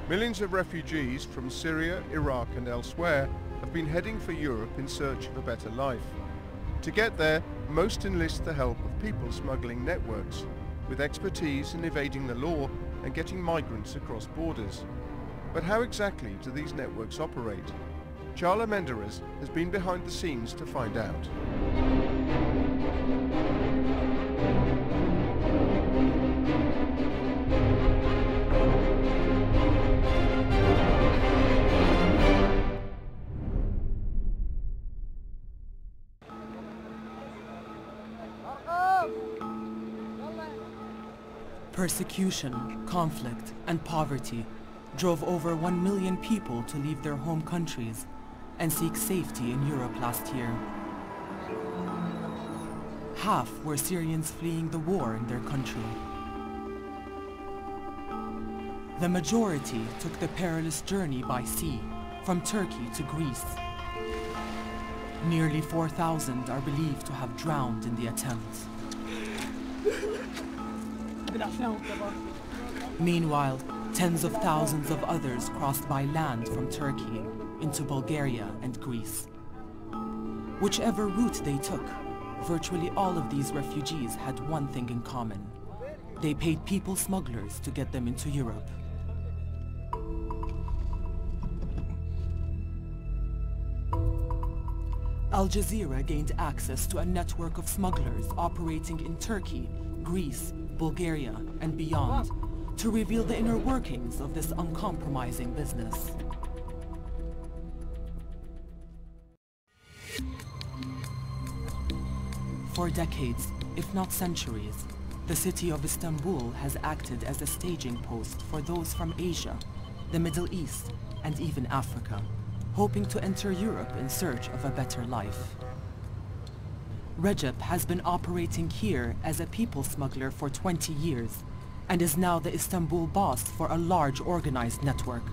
Millions of refugees from Syria, Iraq and elsewhere have been heading for Europe in search of a better life. To get there, most enlist the help of people smuggling networks, with expertise in evading the law and getting migrants across borders. But how exactly do these networks operate? Charla Menderes has been behind the scenes to find out. Persecution, conflict, and poverty drove over 1 million people to leave their home countries and seek safety in Europe last year. Half were Syrians fleeing the war in their country. The majority took the perilous journey by sea from Turkey to Greece. Nearly 4,000 are believed to have drowned in the attempt. Meanwhile, tens of thousands of others crossed by land from Turkey into Bulgaria and Greece. Whichever route they took, virtually all of these refugees had one thing in common. They paid people smugglers to get them into Europe. Al Jazeera gained access to a network of smugglers operating in Turkey, Greece, Bulgaria, and beyond to reveal the inner workings of this uncompromising business. For decades, if not centuries, the city of Istanbul has acted as a staging post for those from Asia, the Middle East, and even Africa, hoping to enter Europe in search of a better life. Recep has been operating here as a people smuggler for 20 years and is now the Istanbul boss for a large organized network.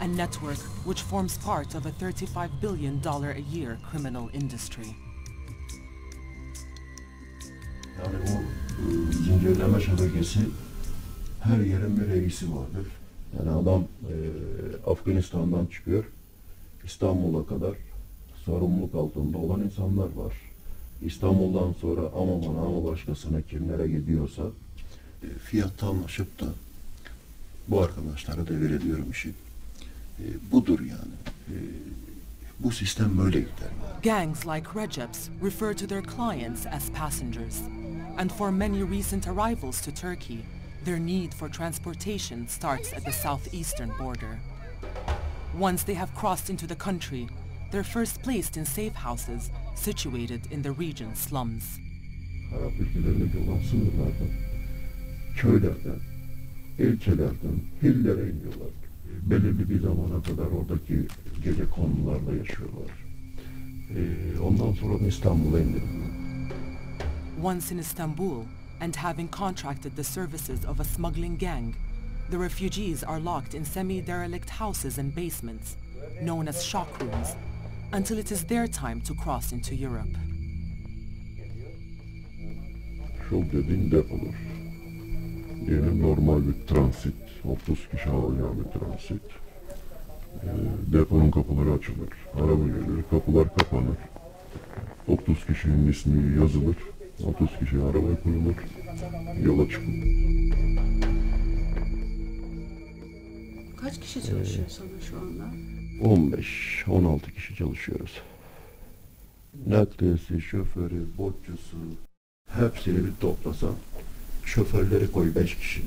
A network which forms part of a $35 billion a year criminal industry. Yani o zincirleme şebekesi her yerin bir reisi vardır. Yani adam Afganistan'dan çıkıyor, İstanbul'a kadar sorumluluk altında olan insanlar var. İstanbul'dan sonra ama bana ama başkasına kimlere gidiyorsa fiyatta anlaşıp da bu arkadaşlara devrediyorum işi. Budur yani. Bu sistem böyle gider. Gangs like Recep's refer to their clients as passengers. And for many recent arrivals to Turkey, their need for transportation starts at the southeastern border. Once they have crossed into the country, they're first placed in safe houses situated in the region's slums. Arap ülkelerindeki olan sınırlardan, köylerden, ilçelerden, hillere iniyorlar. Belirli bir zamana kadar oradaki gece konularda yaşıyorlar. Ondan sonra İstanbul'a indiriliyor. Once in Istanbul, and having contracted the services of a smuggling gang, the refugees are locked in semi-derelict houses and basements, known as shock rooms, until it is their time to cross into Europe. Şok dediğin depodur. Yani normal bir transit, 30 kişi alacağı bir transit. Deponun kapıları açılır, araba gelir, kapılar kapanır. 30 kişinin ismi yazılır, 30 kişi arabaya koyulur, yola çıkılır. Kaç kişi çalışıyor sana şu anda? 15-16 kişi çalışıyoruz. Nakliyesi, şoförü, botçusu, hepsini bir toplasan, şoförleri koy 5 kişi.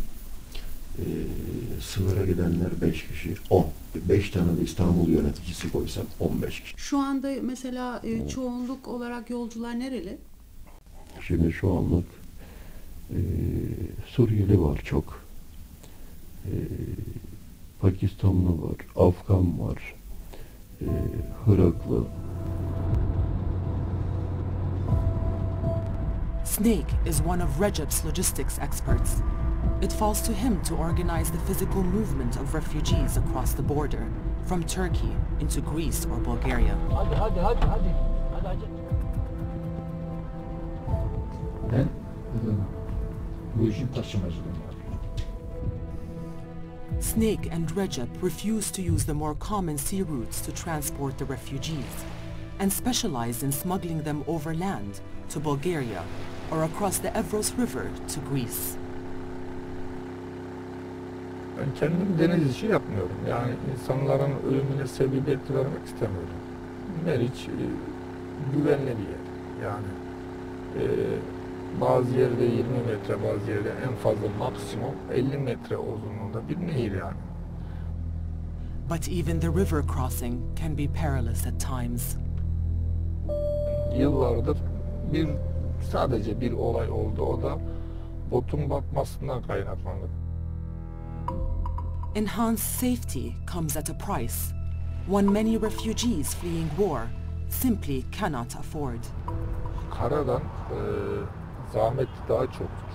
Sınıra gidenler 5 kişi, 10. 5 tane de İstanbul yöneticisi koysam 15 kişi. Şu anda mesela çoğunluk olarak yolcular nereli? Şimdi şu anlık Suriyeli var çok. Pakistanlı var, Afgan var, Iraklı. Snake is one of Recep's logistics experts. It falls to him to organize the physical movement of refugees across the border, from Turkey into Greece or Bulgaria. Ben bu işin taşımacılığını yapıyorum. Snake and Recep refuse to use the more common sea routes to transport the refugees and specialize in smuggling them overland to Bulgaria or across the Evros River to Greece. Ben kendim deniz işi yapmıyorum. Yani insanların ölümüne sebebiyet vermek istemiyorum. Meriç güvenli bir yer. Yani bazı yerde 20 metre, bazı yerde en fazla maksimum 50 metre uzunluğunda bir nehir yani. But even the river crossing can be perilous at times. Yıllardır sadece bir olay oldu. O da botun batmasından kaynaklandı. Enhanced safety comes at a price, one many refugees fleeing war simply cannot afford. Karadan zahmeti daha çoktur.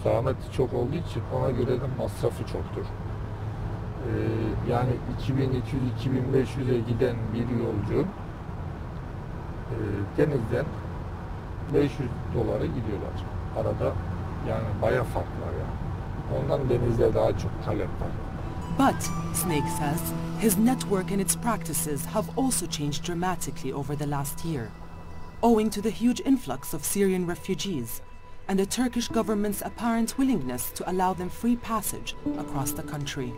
Zahmeti çok olduğu için ona göre de masrafı çoktur. Yani 2200-2500'e giden bir yolcu denizden 500 dolara gidiyorlar. Arada yani bayağı fark var yani. Ondan denizde daha çok talep var. But, Snake says, his network and its practices have also changed dramatically over the last year, owing to the huge influx of Syrian refugees and the Turkish government's apparent willingness to allow them free passage across the country.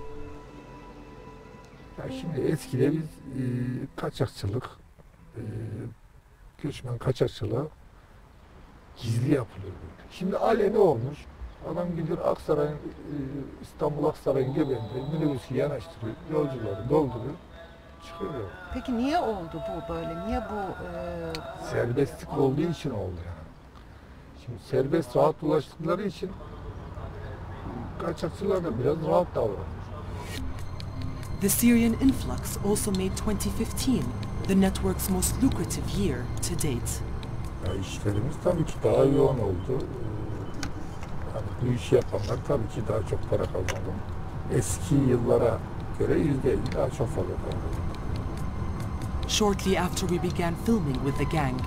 Ya şimdi eskide biz kaçakçılık, göçmen kaçakçılığı gizli yapılıyor. Şimdi aleni olmuş. Adam gidiyor Aksaray'ın, İstanbul Aksaray'ın göbeğinde minibüsü yanaştırıyor, yolcuları dolduruyor, çıkıyor. Peki niye oldu bu böyle? Niye bu... Serbestlik olduğu için oldu yani. Şimdi serbest, rahat ulaştıkları için kaçakçılar da biraz rahat davranıyor. The Syrian influx also made 2015 the network's most lucrative year to date. Ya işlerimiz tabii ki daha yoğun oldu. Yani bu işi yapanlar tabii ki daha çok para kazandı. Eski yıllara göre %50 daha çok fazla kazandı. Shortly after we began filming with the gang,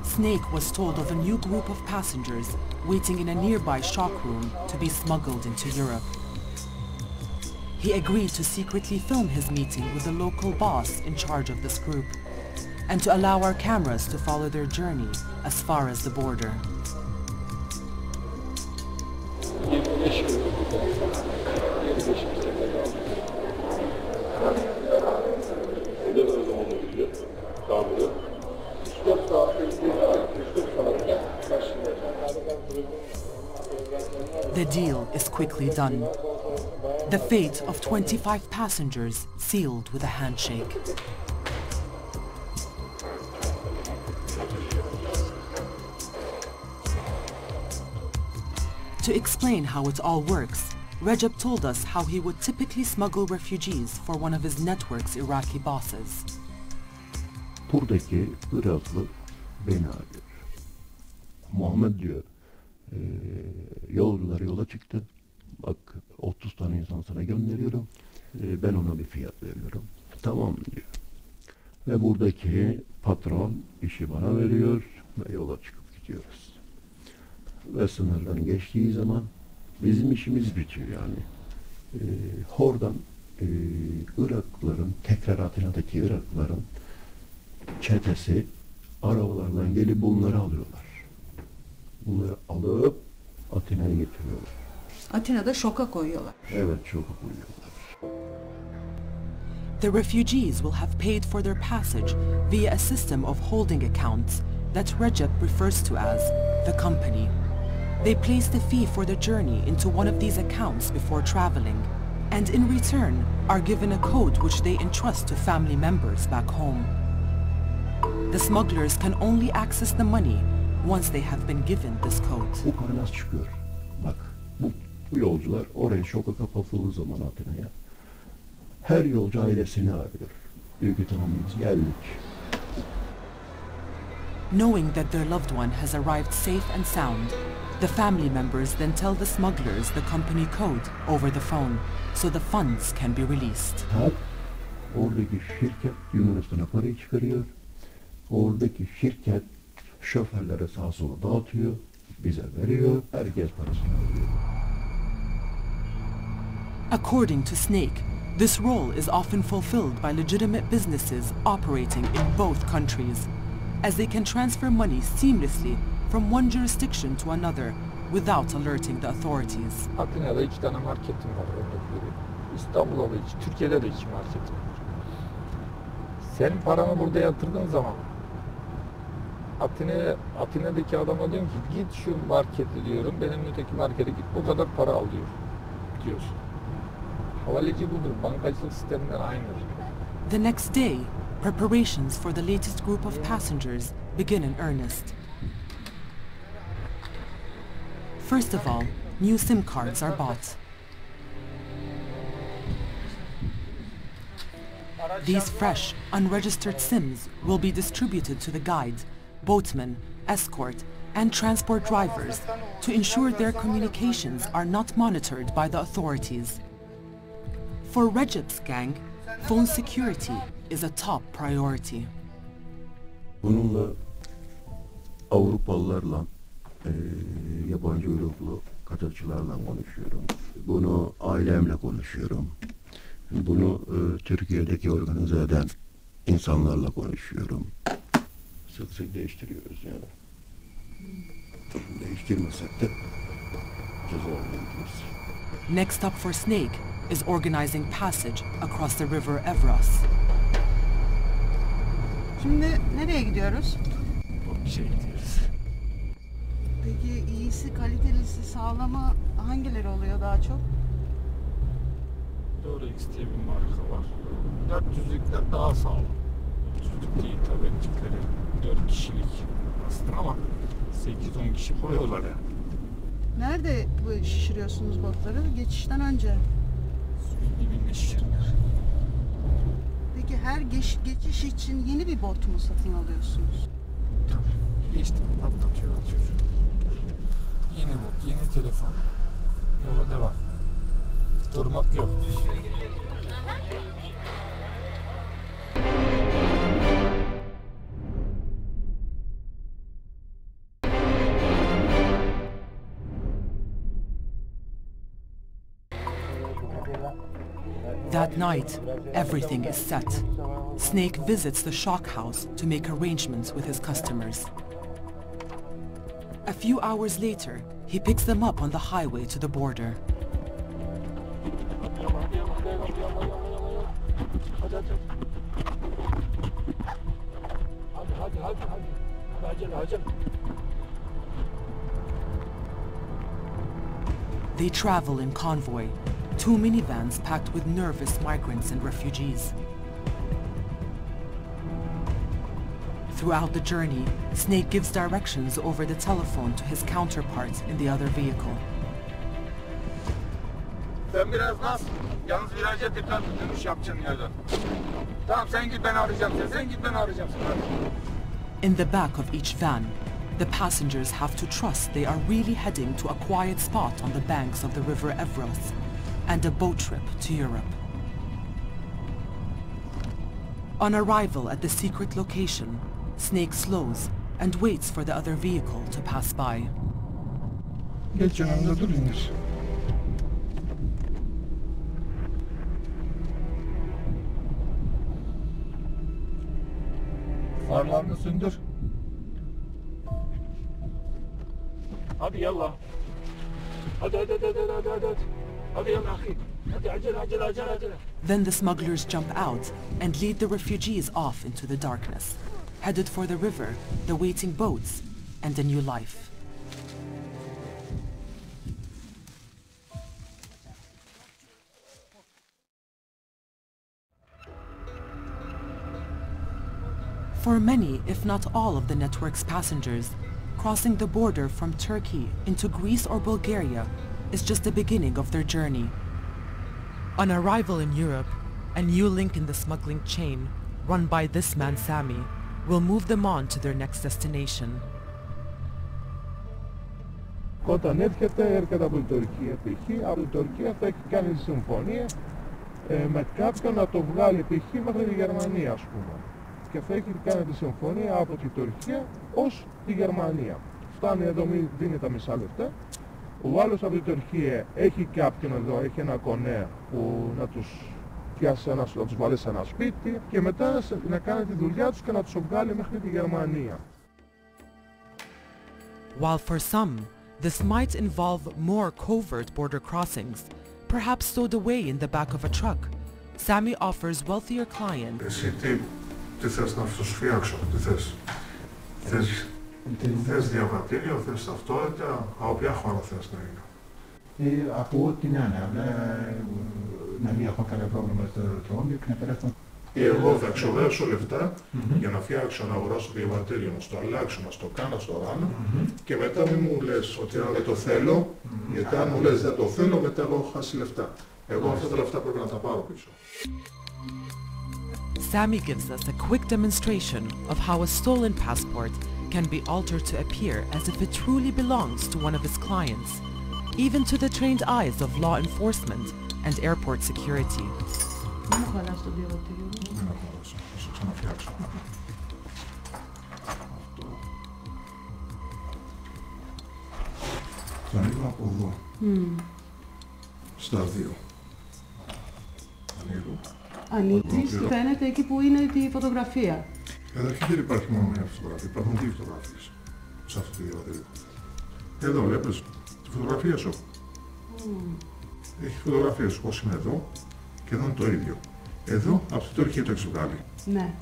Snake was told of a new group of passengers waiting in a nearby shock room to be smuggled into Europe. He agreed to secretly film his meeting with the local boss in charge of this group and to allow our cameras to follow their journey as far as the border. The deal is quickly done. The fate of 25 passengers sealed with a handshake. To explain how it all works, Recep told us how he would typically smuggle refugees for one of his network's Iraqi bosses. Buradaki Iraklı beni arıyor. Muhammed diyor, yolcular yola çıktı. Bak 30 tane insan sana gönderiyorum. Ben ona bir fiyat veriyorum. Tamam diyor. Ve buradaki patron işi bana veriyor ve yola çıkıp gidiyoruz. Ve sınırdan geçtiği zaman bizim işimiz bitiyor yani. Oradan Iraklıların, tekrar Atina'daki Iraklıların çetesi arabalardan gelip bunları alıyorlar. Bunları alıp Atina'ya getiriyorlar. Atina'da şoka koyuyorlar. Evet, şoka koyuyorlar. The refugees will have paid for their passage via a system of holding accounts that Recep refers to as the company. They place the fee for the journey into one of these accounts before traveling, and in return are given a code which they entrust to family members back home. The smugglers can only access the money once they have been given this code. Bu para nasıl çıkıyor? Bak, bu yolcular oraya şoka kapatıldığı zaman Atina'ya her yolcu ailesini arıyor. Diyor ki tamam biz geldik. Knowing that their loved one has arrived safe and sound, the family members then tell the smugglers the company code over the phone so the funds can be released. Oradaki şirket Yunanistan'a parayı çıkarıyor. Oradaki şirket şoförlere sağa sola dağıtıyor, bize veriyor, herkes parasını alıyor. According to Snake, this role is often fulfilled by legitimate businesses operating in both countries, as they can transfer money seamlessly from one jurisdiction to another without alerting the authorities. Atina'da 2 tane marketim var örnek vereyim. İstanbul'da da 2, Türkiye'de de 2 marketim var. Sen paranı burada yatırdığın zaman Atina'daki adama diyorum ki git şu markete diyorum, benim öteki markete git bu kadar para al diyorsun. Havaleci budur, bankacılık sisteminden aynıdır. The next day, preparations for the latest group of passengers begin in earnest. First of all, new SIM cards are bought. These fresh, unregistered SIMs will be distributed to the guide, boatmen, escort, and transport drivers to ensure their communications are not monitored by the authorities. For Recep's gang, phone security is a top priority. Bununla Avrupalılarla, yabancı uyruklu kaçakçılarla konuşuyorum. Bunu ailemle konuşuyorum. Bunu Türkiye'deki organize eden insanlarla konuşuyorum. Sık sık değiştiriyoruz yani. Değiştirmesek de cezalandırırız. Next up for Snake is organizing passage across the River Evros. Şimdi nereye gidiyoruz? Bir gidiyoruz. Peki iyisi, kalitelisi, sağlamı hangileri oluyor daha çok? Dorex diye bir marka var. 400'lükler daha sağlam. 400'lük değil tabii ettikleri 4 kişilik aslında ama 8-10 kişi koyuyorlar ya. Nerede bu şişiriyorsunuz botları? Geçişten önce. Suyun dibinde şişirirler. Peki her geçiş için yeni bir bot mu satın alıyorsunuz? Tabii. Geçtim. Atlatıyorlar çocuğu. Yeni bot, yeni telefon. Yola devam. Durmak yok. That night, everything is set. Snake visits the shock house to make arrangements with his customers. A few hours later, he picks them up on the highway to the border. They travel in convoy, 2 minivans packed with nervous migrants and refugees. Throughout the journey, Snake gives directions over the telephone to his counterpart in the other vehicle. Sen biraz naz, yalnız viraja dikkat dönüş yapacaksın yerden. Tamam sen git ben arayacağım sen git ben arayacağım In the back of each van, the passengers have to trust they are really heading to a quiet spot on the banks of the River Evros and a boat trip to Europe. On arrival at the secret location, Snake slows and waits for the other vehicle to pass by. Geç yanımda dur indir. Farlarını söndür. Hadi yallah. Hadi. Hadi yallah akhi. Hadi acele. Then the smugglers jump out and lead the refugees off into the darkness, headed for the river, the waiting boats, and a new life. For many, if not all of the network's passengers, crossing the border from Turkey into Greece or Bulgaria is just the beginning of their journey. On arrival in Europe, a new link in the smuggling chain, run by this man Sami, will move them on to their next destination. Όταν έρχεται από την Τουρκία π.χ. Από την Τουρκία θα έχει κάνει συμφωνία με κάποιον να το βγάλει π.χ. μέχρι τη Γερμανία ας πούμε. Και θα έχει κάνει τη συμφωνία από την Τουρκία ως τη Γερμανία. Φτάνει εδώ, δίνει τα μισά λεπτά Ο άλλος από την Τουρκία έχει κάποιον εδώ, έχει ένα κονέ που να τους πιάσει να τους βάλει σε ένα σπίτι και μετά να κάνει τη δουλειά τους και να τους βγάλει μέχρι τη Γερμανία. While for some, this might involve more covert border crossings, perhaps stowed away in the back of a truck, Sami offers wealthier clients. Εσύ τι θες να σου φτιάξω, τι θες. Θες διαβατήριο, θες ταυτότητα, από ποια χώρα θες να είναι. Από ό,τι να είναι, να μην έχω κανένα πρόβλημα στο αεροδρόμιο και να περάσω. Εγώ θα ξοδέψω λεφτά για να φτιάξω, να αγοράσω διαβατήριο, να στο αλλάξω, να στο κάνω, να στο κάνω και μετά μην μου λες ότι δεν το θέλω, γιατί αν μου λες δεν το θέλω, μετά εγώ έχω χάσει λεφτά. Εγώ αυτά τα λεφτά πρέπει να τα πάρω πίσω. Sami gives us a quick demonstration of how a stolen passport can be altered to appear as if it truly belongs to one of his clients, even to the trained eyes of law enforcement and airport security. Δεν μου χαλάς το διαβατήριο. Δεν θα χαλάσω, θα σου ξαναφτιάξω. Θα ανοίγω από εδώ, στα δύο. Ανοίγω. Ανοίγεις, φαίνεται εκεί που είναι τη φωτογραφία. Καταρχήν δεν υπάρχει μόνο μια φωτογραφία, υπάρχουν δύο φωτογραφίες σε αυτό το διαβατήριο. Εδώ βλέπεις τη φωτογραφία σου. Έχει φωτογραφίες σου όπως είναι εδώ και εδώ είναι το ίδιο. Εδώ από την Τουρκία το έχεις βγάλει. Ναι.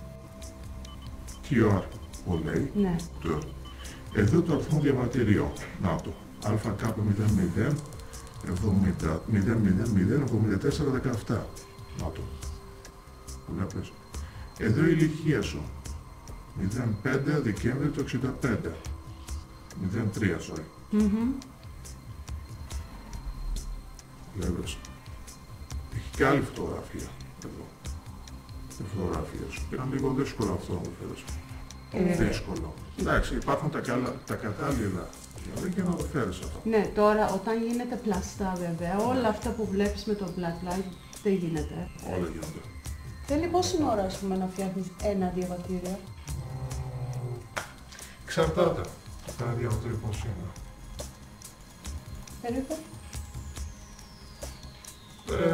QR που λέει. Ναι. Εδώ το αριθμό διαβατήριο. Να το. ΑΚ00 70 Να το. Βλέπεις. Εδώ η ηλικία σου. 05 Δεκέμβρη του 65. 03, sorry. Βλέπεις. Έχει και άλλη φωτογραφία. Εδώ. Η φωτογραφία σου. Είναι λίγο δύσκολο αυτό μου φέρεις. Δύσκολο. Εντάξει, υπάρχουν τα κατάλληλα για να το φέρεις αυτό. Ναι, τώρα όταν γίνεται πλαστά βέβαια, όλα αυτά που βλέπεις με το black light δεν γίνεται. Όλα γίνονται. Θέλει πόση ώρα, ας πούμε, να φτιάχνεις ένα διαβατήριο? Εξαρτάται. Ένα διαβατήριο πώς είναι. Περίπου.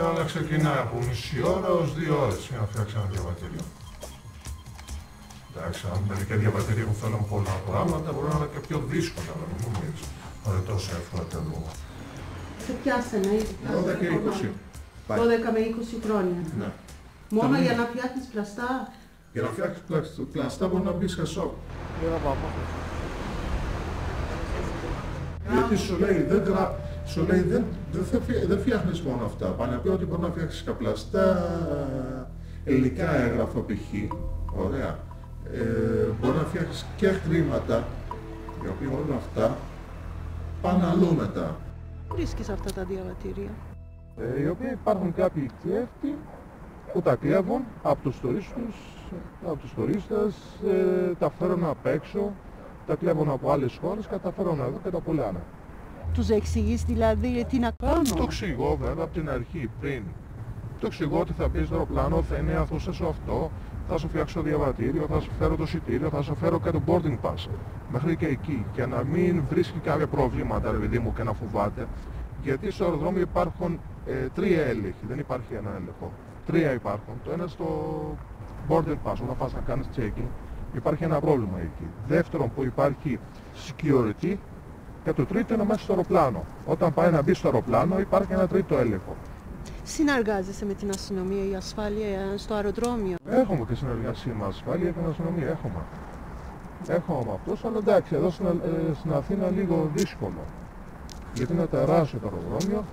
Αλλά ξεκινάει από μισή ώρα ως 2 ώρες για να φτιάξει ένα διαβατήριο. Εντάξει, αν μερικά διαβατήρια που θέλουν πολλά πράγματα μπορεί να είναι και πιο δύσκολα, αλλά μην νομίζεις. Αλλά τόσο εύκολα τα δούμε. Σε πιάσανε 12 και 20. 12 με 20 χρόνια. Ναι. Μόνο για να φτιάχνεις πλαστά. Για να φτιάξεις πλαστά μπορεί να μπει σε σοκ. Γιατί σου λέει δεν φτιάχνεις μόνο αυτά. Πάνε να πει ότι μπορεί να φτιάξεις και πλαστά ελληνικά έγγραφα π.χ. Ωραία. Μπορεί να φτιάξεις και χρήματα, οι οποίοι όλα αυτά πάνε αλλού μετά. Βρίσκεις αυτά τα διαβατήρια? Οι οποίοι υπάρχουν κάποιοι κλέφτοι που τα κλέβουν από τους τουρίστες, τα φέρουν απ' έξω, τα κλέβουν από άλλες χώρες και τα φέρουν εδώ και τα πουλάνε. Τους εξηγείς δηλαδή τι να κάνουν? Το εξηγώ βέβαια από την αρχή πριν. Το εξηγώ ότι θα μπεις στο αεροπλάνο, θα είναι αθώσα σου αυτό, θα σου φτιάξω διαβατήριο, θα σου φέρω το εισιτήριο, θα σου φέρω και το boarding pass. Μέχρι και εκεί. Και να μην βρίσκει κάποια προβλήματα, ρε παιδί μου, και να φοβάται. Γιατί στο αεροδρόμιο υπάρχουν 3 έλεγχοι, δεν υπάρχει ένα έλεγχο. 3 υπάρχουν. Το ένα στο boarding pass, όταν πας να κάνεις checking, υπάρχει ένα πρόβλημα εκεί. Δεύτερον, που υπάρχει security. Και το τρίτο είναι μέσα στο αεροπλάνο. Όταν πάει να μπει στο αεροπλάνο, υπάρχει ένα τρίτο έλεγχο. Συνεργάζεσαι με την αστυνομία ή ασφάλεια στο αεροδρόμιο? Έχουμε και συνεργασία με ασφάλεια και με αστυνομία. Έχουμε αυτούς, αλλά εντάξει, εδώ στην Αθήνα λίγο δύσκολο. Γιατί είναι τεράστιο το αεροδρόμιο,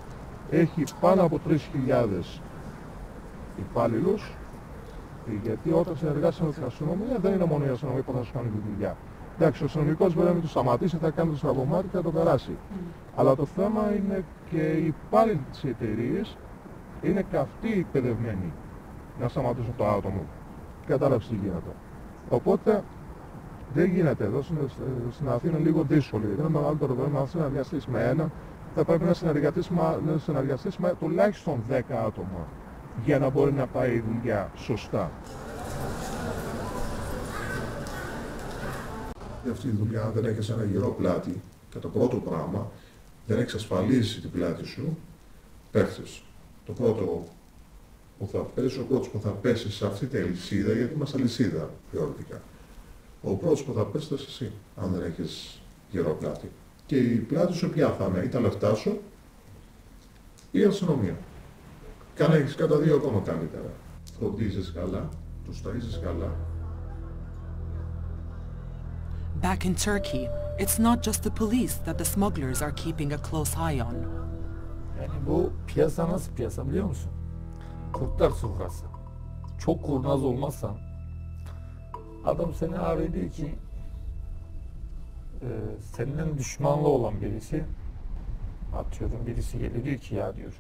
έχει πάνω από 3.000 υπάλληλους. Γιατί όταν συνεργάζεσαι με την αστυνομία, δεν είναι μόνο η αστυνομία που θα σου κάνει τη δουλειά. Εντάξει, ο αστυνομικός μπορεί να μην το σταματήσει, θα κάνει το στραβωμάτι και θα το περάσει. Αλλά το θέμα είναι και οι υπάλληλοι της εταιρείας είναι και αυτοί εκπαιδευμένοι να σταματήσουν το άτομο. Κατάλαβες τι γίνεται. Οπότε δεν γίνεται εδώ στην Αθήνα λίγο δύσκολο. Γιατί είναι μεγαλύτερο πρόβλημα. Αν συνεργαστείς με ένα, θα πρέπει να συνεργαστείς με τουλάχιστον 10 άτομα για να μπορεί να πάει η δουλειά σωστά. Αυτή η δουλειά δεν έχεις ένα γερό πλάτη και το πρώτο πράγμα δεν έχεις ασφαλίσει την πλάτη σου, πέφτεις. Το πρώτο που θα πέσει, ο πρώτος που θα πέσει σε αυτή τη αλυσίδα, γιατί είμαστε αλυσίδα θεωρητικά. Ο πρώτος που θα πέσει θα είσαι εσύ, αν δεν έχεις γερό πλάτη. Και η πλάτη σου ποια θα είναι, ή τα λεφτά σου, ή η αστυνομία. Και αν έχεις κατά δύο ακόμα καλύτερα. Φροντίζεις καλά, τους ταΐζεις καλά. Back in Turkey, it's not just the police that the smugglers are keeping a close eye on. Yani bu piyasa nasıl piyasa biliyor musun? Kurtlar sofrası. Çok kurnaz olmazsan adam seni arıyor diyor ki senden düşmanlı olan birisi, atıyorum birisi geliyor diyor ki ya diyor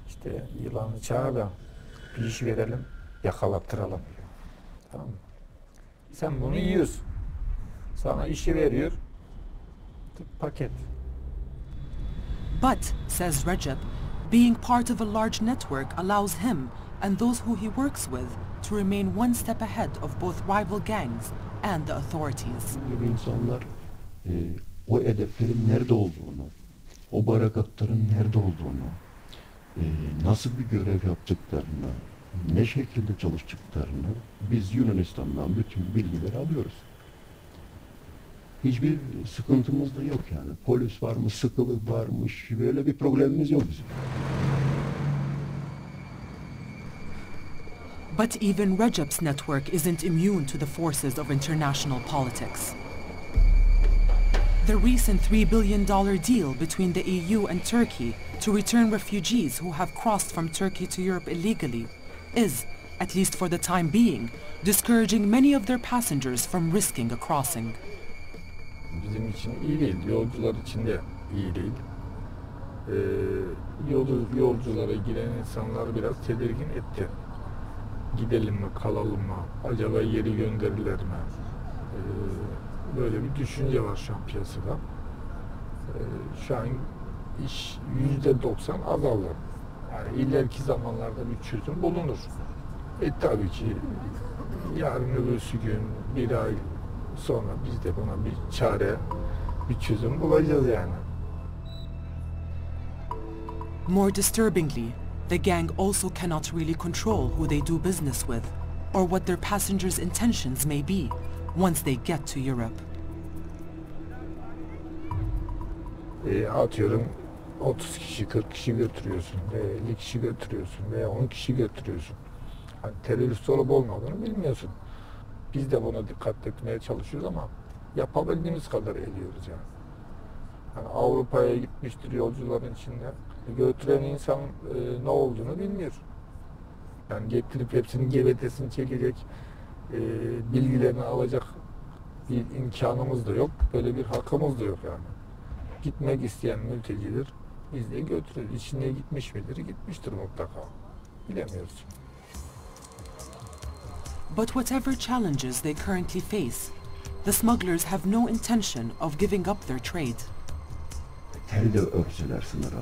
işte yılanı çağır da bir iş verelim, yakalattıralım diyor. Tamam mı? Sen bunu yiyorsun. Sana işi veriyor. Paket. But, says Recep, being part of a large network allows him and those who he works with to remain one step ahead of both rival gangs and the authorities. Gibi insanlar o hedeflerin nerede olduğunu, o barakatların nerede olduğunu, nasıl bir görev yaptıklarını, ne şekilde çalıştıklarını biz Yunanistan'dan bütün bilgileri alıyoruz. Hiçbir sıkıntımız da yok yani. Polis var mı, sıkılık varmış, böyle bir problemimiz yok bizim. But even Recep's network isn't immune to the forces of international politics. The recent $3 billion deal between the EU and Turkey to return refugees who have crossed from Turkey to Europe illegally is, at least for the time being, discouraging many of their passengers from risking a crossing. Bizim için iyi değil, yolcular için de iyi değil. Yolculara giren insanlar biraz tedirgin etti. Gidelim mi, kalalım mı, acaba yeri gönderirler mi? Böyle bir düşünce var şu an piyasada. Şu an iş %90 azaldı. Yani ileriki zamanlarda bir çözüm bulunur. Tabii ki yarın öbürsü gün, bir ay sonra biz de buna bir çare, bir çözüm bulacağız yani. More disturbingly, the gang also cannot really control who they do business with or what their passengers' intentions may be once they get to Europe. Atıyorum 30 kişi, 40 kişi götürüyorsun, 50 kişi götürüyorsun veya 10 kişi götürüyorsun. Hani terörist olup olmadığını bilmiyorsun. Biz de buna dikkat etmeye çalışıyoruz ama yapabildiğimiz kadar ediyoruz yani. Yani Avrupa'ya gitmiştir yolcuların içinde. Götüren insan ne olduğunu bilmiyor. Yani getirip hepsinin GBT'sini çekecek, bilgilerini alacak bir imkanımız da yok. Böyle bir hakkımız da yok yani. Gitmek isteyen mültecidir. Biz de götürürüz. İçine gitmiş midir? Gitmiştir mutlaka. Bilemiyoruz. But whatever challenges they currently face, the smugglers have no intention of giving up their trade. Tel de örseler sınıra,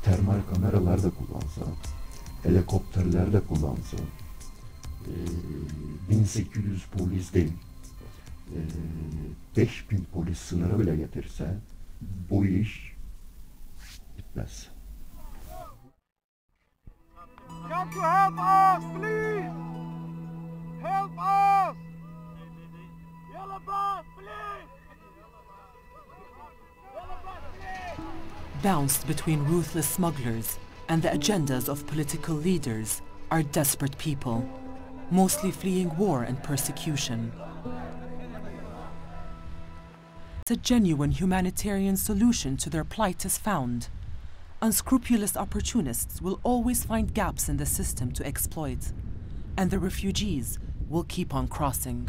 termal kameralar da kullansa, helikopterler de kullansa, 1800 polis değil, 5000 polis sınıra bile getirse bu iş bitmez. Come to help us, please! Help us! Yellow bus, please! Yellow bus, please! Bounced between ruthless smugglers and the agendas of political leaders are desperate people, mostly fleeing war and persecution. A genuine humanitarian solution to their plight is found. Unscrupulous opportunists will always find gaps in the system to exploit, and the refugees will keep on crossing.